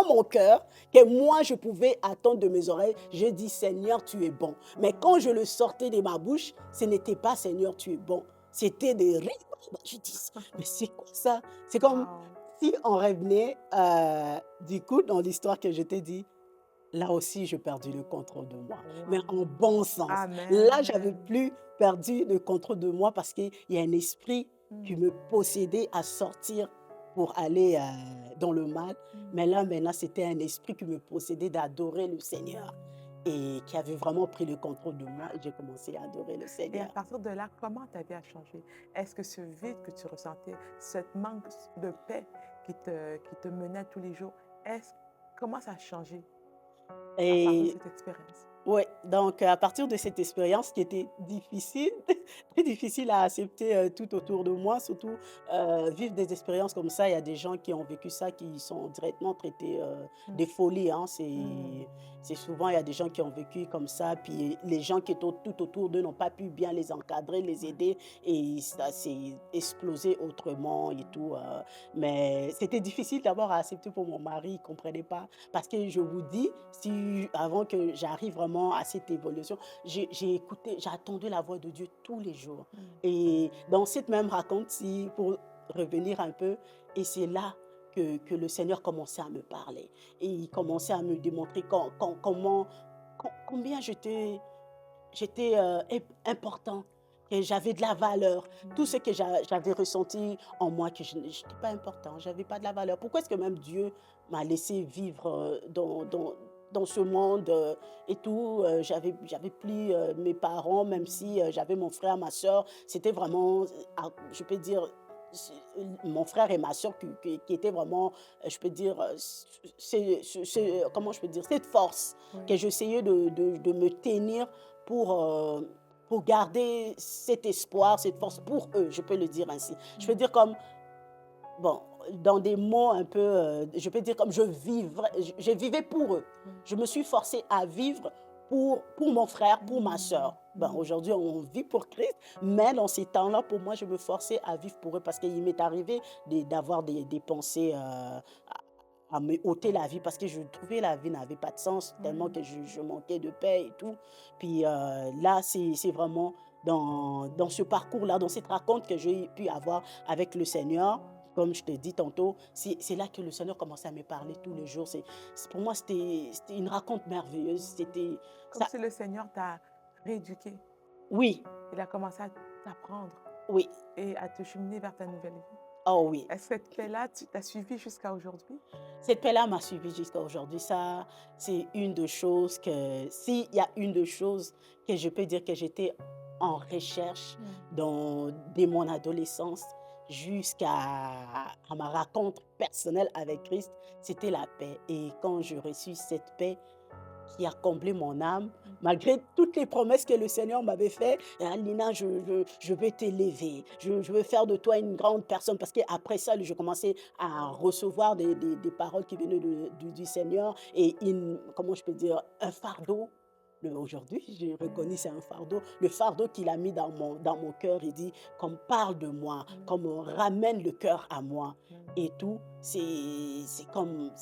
mon cœur, que moi je pouvais attendre de mes oreilles. Je dis Seigneur, tu es bon. Mais quand je le sortais de ma bouche, ce n'était pas Seigneur, tu es bon. C'était des rires. Je dis, mais c'est quoi ça? C'est comme Wow. si on revenait, du coup, dans l'histoire que je t'ai dit, là aussi, j'ai perdu le contrôle de moi, mais Wow. en bon sens. Là, j'avais Amen. plus perdu le contrôle de moi parce qu'il y a un esprit qui Mm, me possédait à sortir pour aller dans le mal. mm. Mais là, maintenant, c'était un esprit qui me possédait d'adorer le Seigneur et qui avait vraiment pris le contrôle de moi et j'ai commencé à adorer le Et à Seigneur. partir de là, comment ta vie a changé? Est-ce que ce vide que tu ressentais, cette manque de paix qui te menait tous les jours, est-ce, comment ça a changé à partir de Et cette expérience? ouais, donc à partir de cette expérience qui était difficile, très difficile à accepter, tout autour de moi, surtout, vivre des expériences comme ça, il y a des gens qui ont vécu ça, qui sont directement traités, Mm, des folies, hein. mm, C'est souvent, il y a des gens qui ont vécu comme ça, puis les gens qui étaient tout autour d'eux n'ont pas pu bien les encadrer, les ouais, aider et ça s'est explosé autrement et tout, mais c'était difficile d'abord à accepter pour mon mari, il comprenait pas. Parce que je vous dis, si avant que j'arrive vraiment à cette évolution, j'ai écouté, j'ai attendu la voix de Dieu tous les jours. mm, Et dans cette même raconte, si, pour revenir un peu, et c'est là que le Seigneur commençait à me parler. Et il commençait à me démontrer combien j'étais important, que j'avais de la valeur. Tout ce mm, que j'avais ressenti en moi, que je n'étais pas important, j'avais pas de la valeur. Pourquoi est-ce que même Dieu m'a laissé vivre dans ce monde et tout? J'avais plus mes parents, même si j'avais mon frère, ma soeur. C'était vraiment, je peux dire, c'est- mon frère et ma soeur qui étaient vraiment, je peux dire, comment je peux dire, cette force oui, que j'essayais de me tenir pour garder cet espoir, cette force pour eux, je peux le dire ainsi. Je peux mm, dire comme, bon, dans des mots un peu, je peux dire comme je vivais pour eux. oui, Je me suis forcée à vivre pour mon frère, pour ma mm, soeur. Ben, mm, aujourd'hui, on vit pour Christ, mais dans ces temps-là, pour moi, je me forçais à vivre pour eux parce qu'il m'est arrivé d'avoir des pensées à me ôter la vie parce que je trouvais la vie n'avait pas de sens tellement oui, que je manquais de paix et tout. Puis là, c'est vraiment dans ce parcours-là, dans cette rencontre que j'ai pu avoir avec le Seigneur, comme je te dis tantôt, c'est là que le Seigneur commençait à me parler tous les jours. Pour moi, c'était une rencontre merveilleuse. C'était comme ça. si le Seigneur t'a rééduqué. Oui, Il a commencé à t'apprendre oui, et à te cheminer vers ta nouvelle vie. oh oui. Est-ce que cette paix-là, tu t'as suivi jusqu'à aujourd'hui? Cette paix-là m'a suivi jusqu'à aujourd'hui. Ça, c'est une des choses que, s'il y a une des choses que je peux dire que j'étais en recherche Mm, dès mon adolescence jusqu'à à ma rencontre personnelle avec Christ, c'était la paix. Et quand je reçus cette paix, qui a comblé mon âme, mm, malgré toutes les promesses que le Seigneur m'avait faites. Ah, Lina, je vais t'élever, je veux faire de toi une grande personne. Parce qu'après ça, je commençais à recevoir des paroles qui venaient du Seigneur et comment je peux dire, un fardeau. Aujourd'hui, j'ai reconnu mm, c'est un fardeau. Le fardeau qu'il a mis dans mon cœur, il dit, comme parle de moi, mm, comme ramène le cœur à moi mm. et tout. C'est comme,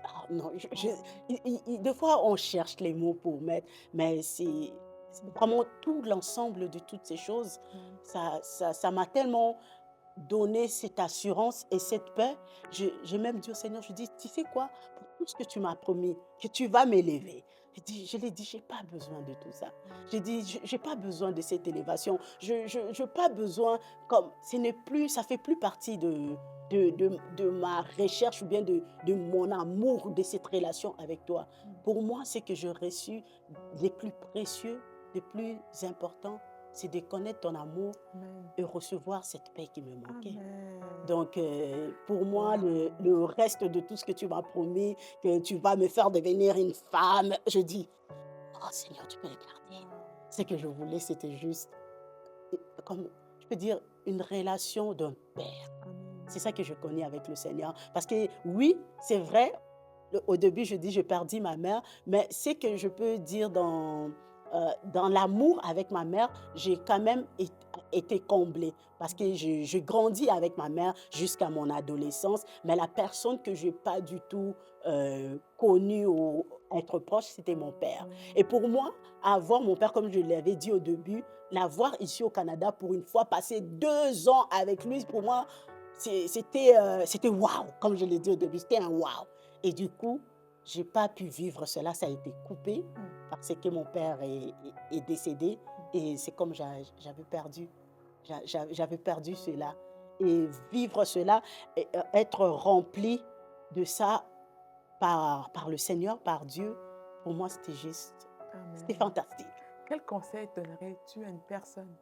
ah non, Oh, des fois, on cherche les mots pour mettre, mais c'est vraiment tout l'ensemble de toutes ces choses. mm, Ça m'a tellement donné cette assurance et cette paix. J'ai même dit au Seigneur, je dis, tu sais quoi, pour tout ce que tu m'as promis, que tu vas m'élever. Je l'ai dit, j'ai pas besoin de tout ça. mm, J'ai dit, j'ai pas besoin de cette élévation. Je pas besoin, comme, ce n'est plus, ça fait plus partie de ma recherche ou bien de mon amour de cette relation avec toi. mm. Pour moi, c'est que je reçu les plus précieux, les plus importants, c'est de connaître ton amour Amen. et recevoir cette paix qui me manquait. Amen. Donc, pour moi, Wow. le reste de tout ce que tu m'as promis, que tu vas me faire devenir une femme, je dis, oh Seigneur, tu peux le garder. Wow. Ce que je voulais, c'était juste, comme, je peux dire, une relation d'un père. C'est Amen. ça que je connais avec le Seigneur. Parce que oui, c'est vrai, au début, je dis, je perdis ma mère, mais c'est que je peux dire dans l'amour avec ma mère, j'ai quand même été comblée parce que je grandis avec ma mère jusqu'à mon adolescence, mais la personne que je n'ai pas du tout connue ou être proche, c'était mon père. Et pour moi, avoir mon père, comme je l'avais dit au début, l'avoir ici au Canada pour une fois, passer 2 ans avec lui, pour moi, c'était waouh, comme je l'ai dit au début, c'était un waouh. Et du coup, j'ai pas pu vivre cela, ça a été coupé Mmh. parce que mon père est décédé et c'est comme j'avais perdu, j'avais perdu cela. Et vivre cela, et, être rempli de ça par le Seigneur, par Dieu, pour moi, c'était juste, c'était Amen. fantastique. Quel conseil donnerais-tu à une personne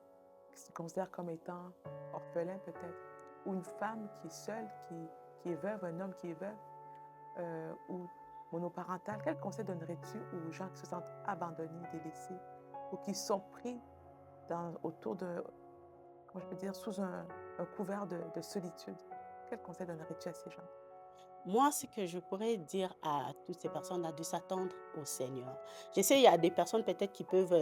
qui se considère comme étant orphelin peut-être, ou une femme qui est seule, qui est veuve, un homme qui est veuf, ou monoparental? Quel conseil donnerais-tu aux gens qui se sentent abandonnés, délaissés, ou qui sont pris autour de, comment je peux dire, sous un couvert de solitude? Quel conseil donnerais-tu à ces gens? Moi, ce que je pourrais dire à toutes ces personnes-là, de s'attendre au Seigneur. Je sais, il y a des personnes peut-être qui peuvent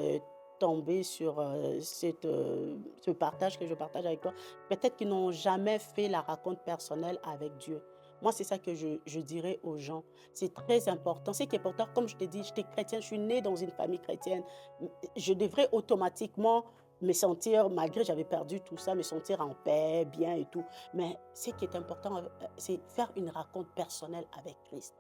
tomber sur ce partage que je partage avec toi. Peut-être qu'ils n'ont jamais fait la raconte personnelle avec Dieu. Moi, c'est ça que je dirais aux gens. C'est très important. C'est qui est important, comme je t'ai dit, j'étais chrétienne, je suis née dans une famille chrétienne. Je devrais automatiquement me sentir, malgré j'avais perdu tout ça, me sentir en paix, bien et tout. Mais ce qui est important, c'est faire une raconte personnelle avec Christ.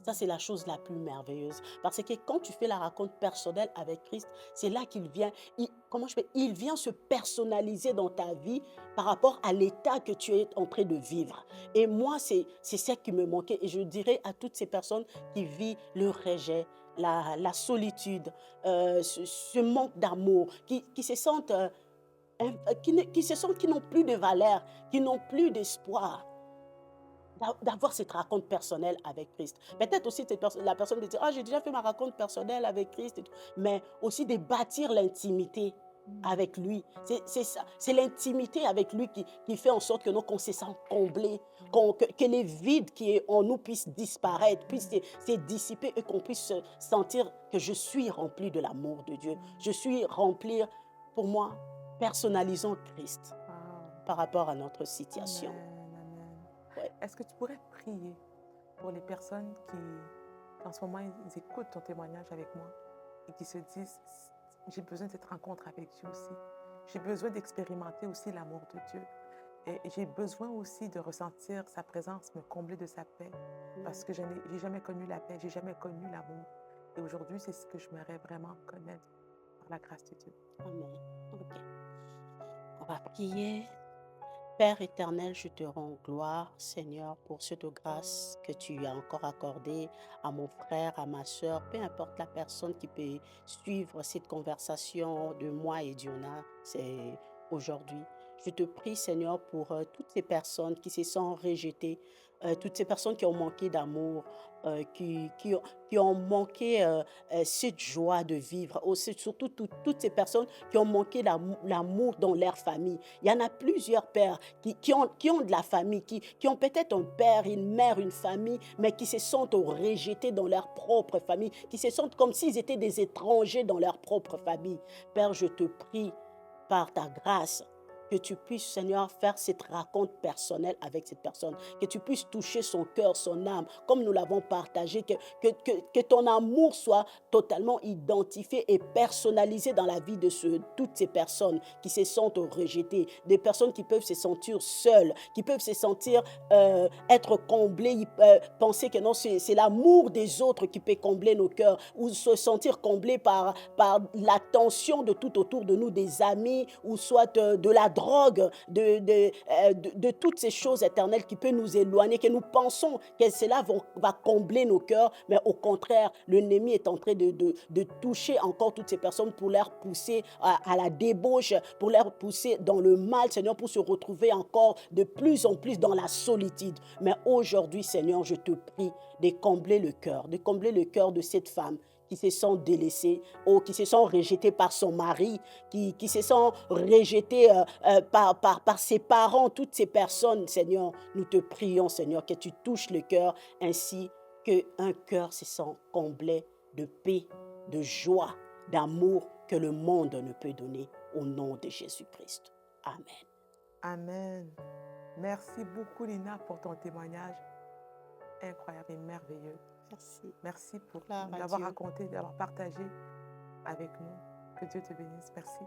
Ça, c'est la chose la plus merveilleuse. Parce que quand tu fais la raconte personnelle avec Christ, c'est là qu'il vient, il vient se personnaliser dans ta vie par rapport à l'état que tu es en train de vivre. Et moi, c'est ça qui me manquait. Et je dirais à toutes ces personnes qui vivent le rejet, la solitude, ce manque d'amour, qui se sentent qui se sentent qui n'ont plus de valeur, qui n'ont plus d'espoir, d'avoir cette raconte personnelle avec Christ. Peut-être aussi la personne de dire, ah, j'ai déjà fait ma raconte personnelle avec Christ, et tout. Mais aussi de bâtir l'intimité Mmh. avec lui. C'est ça, c'est l'intimité avec lui qui fait en sorte que nous, qu'on se sent comblés, que les vides qui est en nous puissent disparaître, puissent se dissiper et qu'on puisse se sentir que je suis rempli de l'amour de Dieu. Je suis rempli, pour moi, personnalisons Christ Wow. par rapport à notre situation. Amen, amen. Ouais. Est-ce que tu pourrais prier pour les personnes en ce moment, ils écoutent ton témoignage avec moi et qui se disent, j'ai besoin de cette rencontre avec Dieu aussi. J'ai besoin d'expérimenter aussi l'amour de Dieu. Et j'ai besoin aussi de ressentir sa présence, me combler de sa paix, parce que je n'ai jamais connu la paix, j'ai jamais connu l'amour. Et aujourd'hui, c'est ce que je j'aimerais vraiment connaître par la grâce de Dieu. Amen. Ok. On va prier. Père éternel, je te rends gloire, Seigneur, pour cette grâce que tu as encore accordée à mon frère, à ma soeur, peu importe la personne qui peut suivre cette conversation de moi et Diona, c'est aujourd'hui. Je te prie, Seigneur, pour toutes ces personnes qui se sont rejetées, toutes ces personnes qui ont manqué d'amour, qui ont manqué cette joie de vivre, aussi, surtout toutes ces personnes qui ont manqué l'amour dans leur famille. Il y en a plusieurs pères qui ont de la famille, qui ont peut-être un père, une mère, une famille, mais qui se sentent rejetés dans leur propre famille, qui se sentent comme s'ils étaient des étrangers dans leur propre famille. Père, je te prie par ta grâce que tu puisses, Seigneur, faire cette raconte personnelle avec cette personne, que tu puisses toucher son cœur, son âme, comme nous l'avons partagé, que ton amour soit totalement identifié et personnalisé dans la vie de toutes ces personnes qui se sentent rejetées, des personnes qui peuvent se sentir seules, qui peuvent se sentir être comblées, penser que non, c'est l'amour des autres qui peut combler nos cœurs, ou se sentir comblés par l'attention de tout autour de nous, des amis, ou soit de la drogue, de toutes ces choses éternelles qui peuvent nous éloigner, que nous pensons que cela va combler nos cœurs, mais au contraire, l'ennemi est en train de toucher encore toutes ces personnes pour les pousser à la débauche, pour les pousser dans le mal, Seigneur, pour se retrouver encore de plus en plus dans la solitude. Mais aujourd'hui, Seigneur, je te prie de combler le cœur de cette femme qui se sent délaissée, ou qui se sent rejetée par son mari, qui se sent rejetée par ses parents, toutes ces personnes, Seigneur. Nous te prions, Seigneur, que tu touches le cœur ainsi qu'un cœur se sent comblé de paix, de joie, d'amour que le monde ne peut donner au nom de Jésus-Christ. Amen. Amen. Merci beaucoup, Lina, pour ton témoignage incroyable et merveilleux. Merci. Merci pour Gloire à d'avoir Dieu. raconté, d'avoir partagé avec nous. Que Dieu te bénisse. Merci.